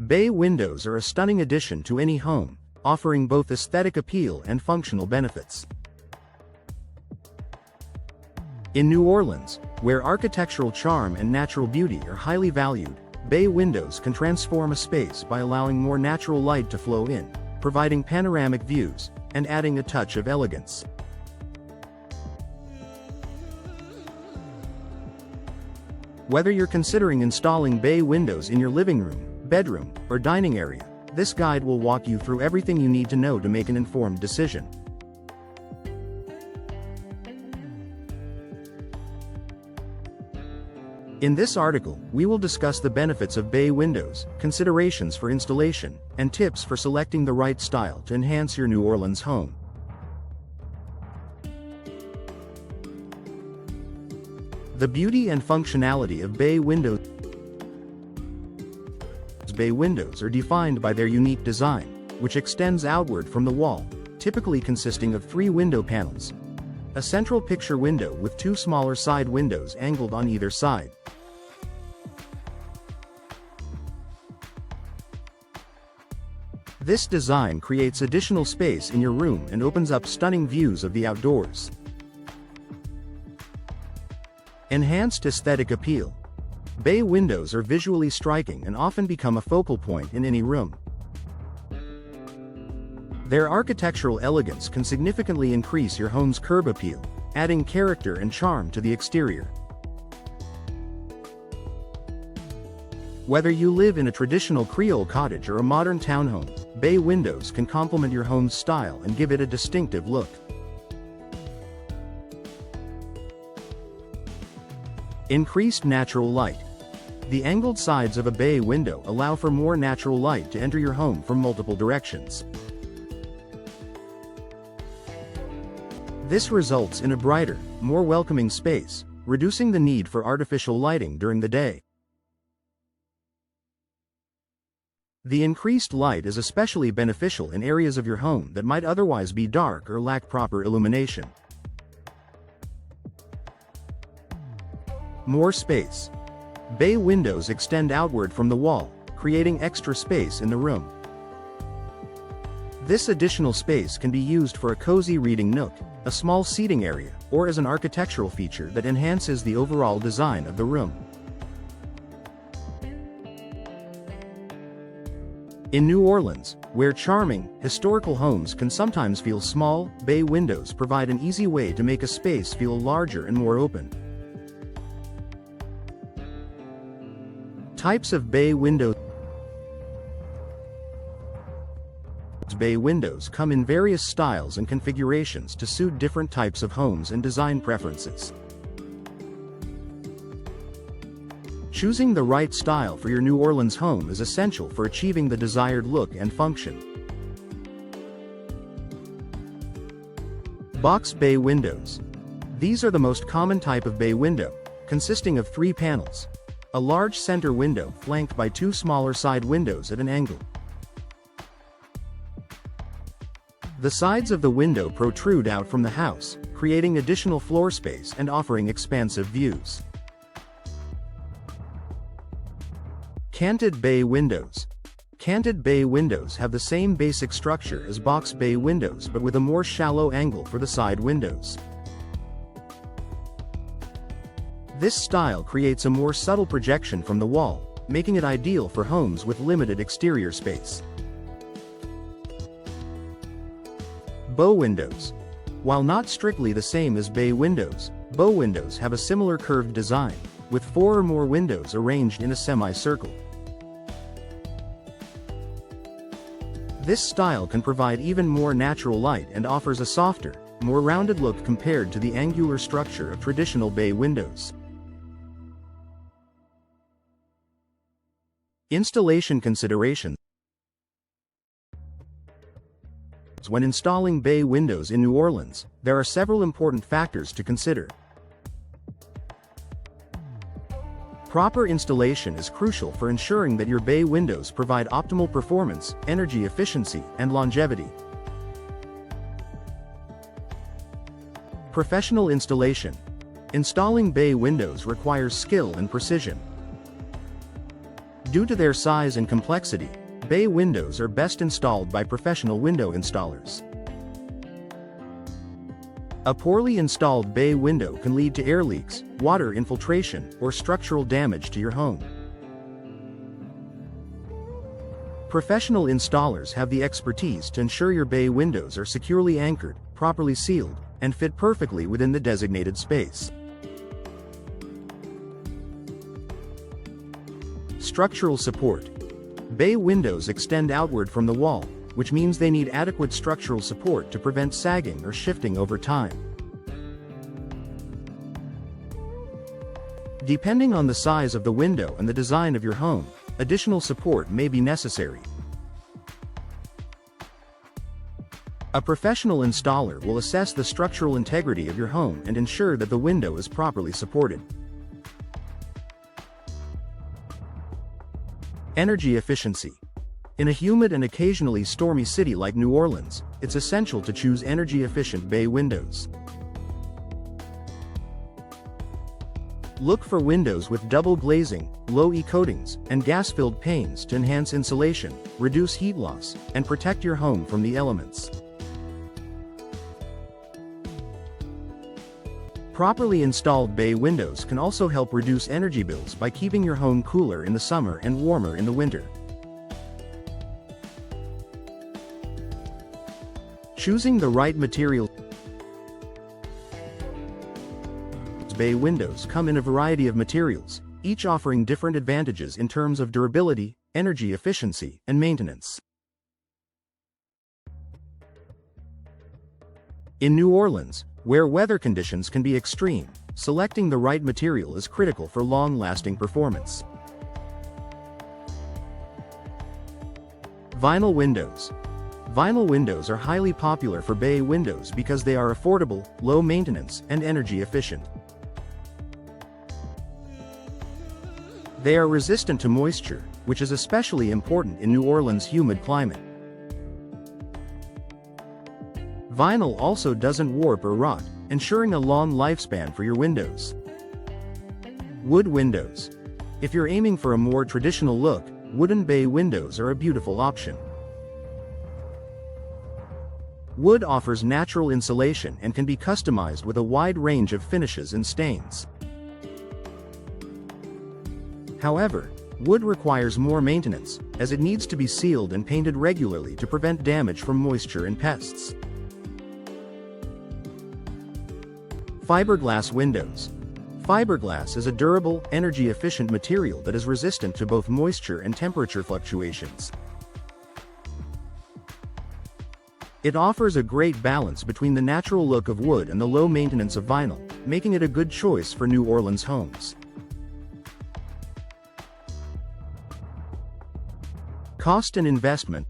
Bay windows are a stunning addition to any home, offering both aesthetic appeal and functional benefits. In New Orleans, where architectural charm and natural beauty are highly valued, bay windows can transform a space by allowing more natural light to flow in, providing panoramic views, and adding a touch of elegance. Whether you're considering installing bay windows in your living room, bedroom, or dining area, this guide will walk you through everything you need to know to make an informed decision. In this article, we will discuss the benefits of bay windows, considerations for installation, and tips for selecting the right style to enhance your New Orleans home. The beauty and functionality of bay windows. Bay windows are defined by their unique design, which extends outward from the wall, typically consisting of 3 window panels. A central picture window with 2 smaller side windows angled on either side. This design creates additional space in your room and opens up stunning views of the outdoors. Enhanced aesthetic appeal. Bay windows are visually striking and often become a focal point in any room. Their architectural elegance can significantly increase your home's curb appeal, adding character and charm to the exterior. Whether you live in a traditional Creole cottage or a modern townhome, bay windows can complement your home's style and give it a distinctive look. Increased natural light. The angled sides of a bay window allow for more natural light to enter your home from multiple directions. This results in a brighter, more welcoming space, reducing the need for artificial lighting during the day. The increased light is especially beneficial in areas of your home that might otherwise be dark or lack proper illumination. More space. Bay windows extend outward from the wall, creating extra space in the room. This additional space can be used for a cozy reading nook, a small seating area, or as an architectural feature that enhances the overall design of the room. In New Orleans, where charming, historical homes can sometimes feel small, bay windows provide an easy way to make a space feel larger and more open. Types of bay windows. Bay windows come in various styles and configurations to suit different types of homes and design preferences. Choosing the right style for your New Orleans home is essential for achieving the desired look and function. Box bay windows. These are the most common type of bay window, consisting of 3 panels. A large center window flanked by 2 smaller side windows at an angle. The sides of the window protrude out from the house, creating additional floor space and offering expansive views. Canted bay windows. Canted bay windows have the same basic structure as box bay windows but with a more shallow angle for the side windows. This style creates a more subtle projection from the wall, making it ideal for homes with limited exterior space. Bow windows. While not strictly the same as bay windows, bow windows have a similar curved design, with 4 or more windows arranged in a semicircle. This style can provide even more natural light and offers a softer, more rounded look compared to the angular structure of traditional bay windows. Installation considerations. When installing bay windows in New Orleans, there are several important factors to consider. Proper installation is crucial for ensuring that your bay windows provide optimal performance, energy efficiency, and longevity. Professional installation. Installing bay windows requires skill and precision. Due to their size and complexity, bay windows are best installed by professional window installers. A poorly installed bay window can lead to air leaks, water infiltration, or structural damage to your home. Professional installers have the expertise to ensure your bay windows are securely anchored, properly sealed, and fit perfectly within the designated space. Structural support. Bay windows extend outward from the wall, which means they need adequate structural support to prevent sagging or shifting over time. Depending on the size of the window and the design of your home, additional support may be necessary. A professional installer will assess the structural integrity of your home and ensure that the window is properly supported. Energy efficiency. In a humid and occasionally stormy city like New Orleans, it's essential to choose energy-efficient bay windows. Look for windows with double glazing, low E coatings, and gas-filled panes to enhance insulation, reduce heat loss, and protect your home from the elements. Properly installed bay windows can also help reduce energy bills by keeping your home cooler in the summer and warmer in the winter. Choosing the right material. Bay windows come in a variety of materials, each offering different advantages in terms of durability, energy efficiency, and maintenance. In New Orleans, where weather conditions can be extreme, selecting the right material is critical for long-lasting performance. Vinyl windows. Vinyl windows are highly popular for bay windows because they are affordable, low maintenance, and energy efficient. They are resistant to moisture, which is especially important in New Orleans' humid climate. Vinyl also doesn't warp or rot, ensuring a long lifespan for your windows. Wood windows. If you're aiming for a more traditional look, wooden bay windows are a beautiful option. Wood offers natural insulation and can be customized with a wide range of finishes and stains. However, wood requires more maintenance, as it needs to be sealed and painted regularly to prevent damage from moisture and pests. Fiberglass windows. Fiberglass is a durable, energy-efficient material that is resistant to both moisture and temperature fluctuations. It offers a great balance between the natural look of wood and the low maintenance of vinyl, making it a good choice for New Orleans homes. Cost and investment.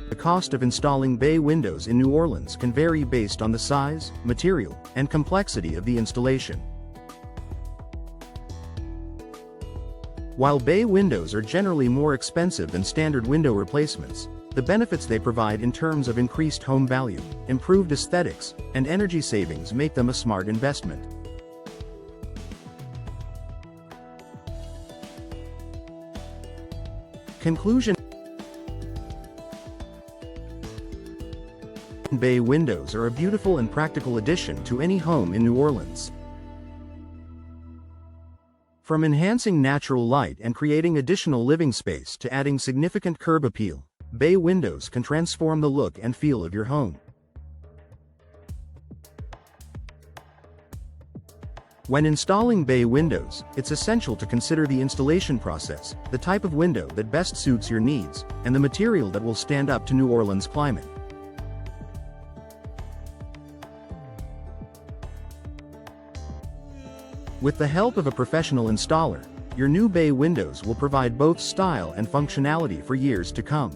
The cost of installing bay windows in New Orleans can vary based on the size, material, and complexity of the installation. While bay windows are generally more expensive than standard window replacements, the benefits they provide in terms of increased home value, improved aesthetics, and energy savings make them a smart investment. Conclusion. Bay windows are a beautiful and practical addition to any home in New Orleans. From enhancing natural light and creating additional living space to adding significant curb appeal, bay windows can transform the look and feel of your home. When installing bay windows, it's essential to consider the installation process, the type of window that best suits your needs, and the material that will stand up to New Orleans' climate. With the help of a professional installer, your new bay windows will provide both style and functionality for years to come.